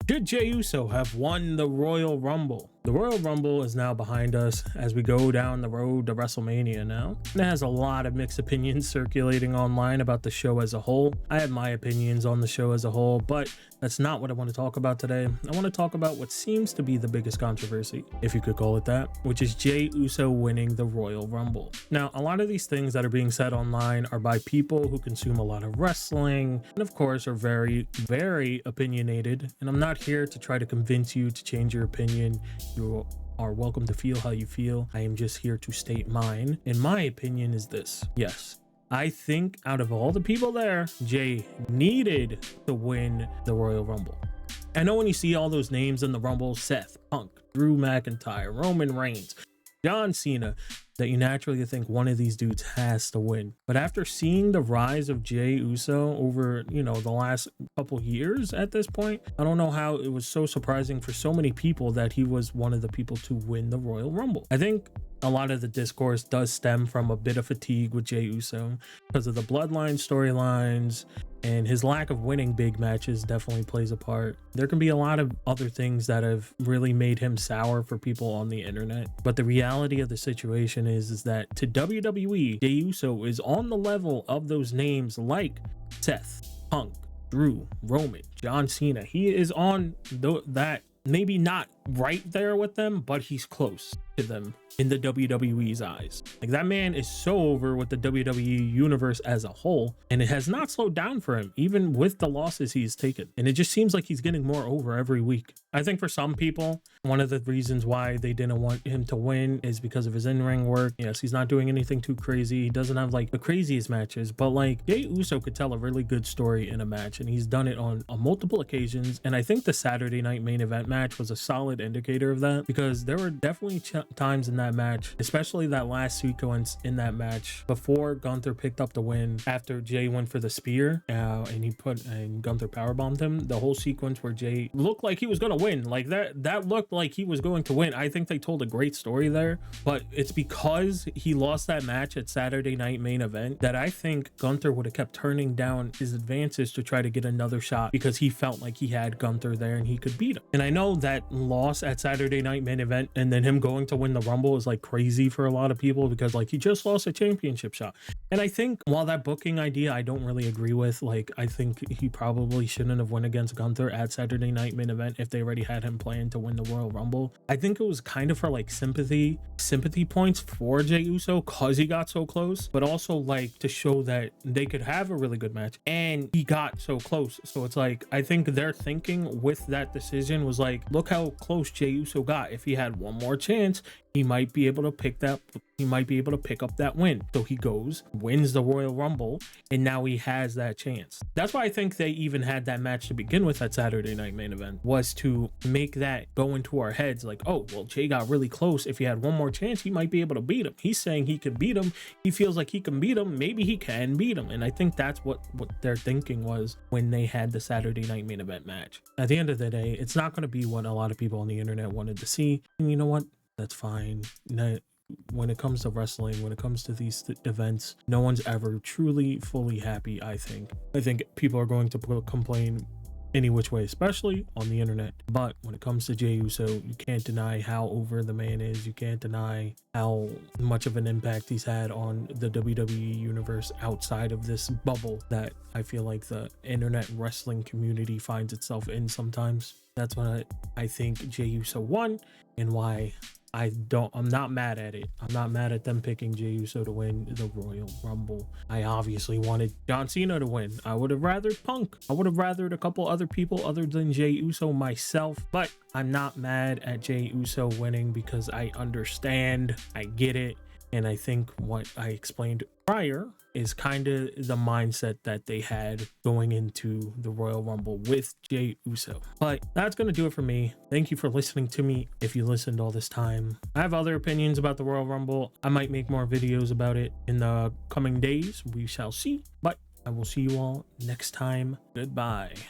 Should Jey Uso have won the Royal Rumble? The Royal Rumble is now behind us as we go down the road to WrestleMania now. And it has a lot of mixed opinions circulating online about the show as a whole. I have my opinions on the show as a whole, but that's not what I want to talk about today. I want to talk about what seems to be the biggest controversy, if you could call it that, which is Jey Uso winning the Royal Rumble. Now, a lot of these things that are being said online are by people who consume a lot of wrestling and of course are very, very opinionated. And I'm not here to try to convince you to change your opinion. You are welcome to feel how you feel. I am just here to state mine. And my opinion is this. Yes, I think out of all the people there, Jey needed to win the Royal Rumble. I know when you see all those names in the Rumble, Seth, Punk, Drew McIntyre, Roman Reigns, John Cena, that you naturally think one of these dudes has to win. But after seeing the rise of Jey Uso over, the last couple years at this point, I don't know how it was so surprising for so many people that he was one of the people to win the Royal Rumble. I think a lot of the discourse does stem from a bit of fatigue with Jey Uso because of the bloodline storylines, and his lack of winning big matches definitely plays a part. There can be a lot of other things that have really made him sour for people on the internet. But the reality of the situation is that to WWE, Jey Uso is on the level of those names like Seth, Punk, Drew, Roman, John Cena. He is on that, maybe not right there with them, but he's close to them in the WWE's eyes. Like, that man is so over with the WWE universe as a whole, and it has not slowed down for him, even with the losses he's taken. And it just seems like he's getting more over every week. I think for some people, one of the reasons why they didn't want him to win is because of his in-ring work. Yes, he's not doing anything too crazy. He doesn't have like the craziest matches, but like Jey Uso could tell a really good story in a match, and he's done it on multiple occasions. And I think the Saturday night main event match was a solid indicator of that, because there were definitely times in that match, especially that last sequence in that match before Gunther picked up the win after Jey went for the spear and Gunther powerbombed him. The whole sequence where Jey looked like he was going to win, like that looked like he was going to win. I think they told a great story there, but it's because he lost that match at Saturday night main event that I think Gunther would have kept turning down his advances to try to get another shot, because he felt like he had Gunther there and he could beat him. And I know that loss at Saturday night main event and then him going to win the Rumble is like crazy for a lot of people, because like he just lost a championship shot. And I think while that booking idea I don't really agree with, like I think he probably shouldn't have won against Gunther at Saturday night main event if they already had him playing to win the Royal Rumble. I think it was kind of for like sympathy points for Jey Uso because he got so close, but also like to show that they could have a really good match and he got so close. So it's like, I think their thinking with that decision was like, look how close Jey Uso got. If he had one more chance, he might be able to pick up that win. So he goes, wins the Royal Rumble, and now he has that chance. That's why I think they even had that match to begin with at Saturday night main event, was to make that go into our heads like, oh, well, Jey got really close. If he had one more chance, he might be able to beat him. He's saying he could beat him. He feels like he can beat him. Maybe he can beat him. And I think that's what their thinking was when they had the Saturday night main event match. At the end of the day, it's not going to be what a lot of people on the internet wanted to see. And you know what? That's fine. When it comes to wrestling, when it comes to these events, no one's ever truly fully happy. I think people are going to complain any which way, especially on the internet. But when it comes to Jey Uso, you can't deny how over the man is. You can't deny how much of an impact he's had on the WWE universe outside of this bubble that I feel like the internet wrestling community finds itself in sometimes. That's why I think Jey Uso won, and why I'm not mad at it. I'm not mad at them picking Jey Uso to win the Royal Rumble. I obviously wanted John Cena to win. I would have rathered Punk. I would have rathered a couple other people other than Jey Uso myself, but I'm not mad at Jey Uso winning because I understand, I get it. And I think what I explained prior is kind of the mindset that they had going into the Royal Rumble with Jey Uso. But that's going to do it for me. Thank you for listening to me. If you listened all this time, I have other opinions about the Royal Rumble. I might make more videos about it in the coming days. We shall see. But I will see you all next time. Goodbye.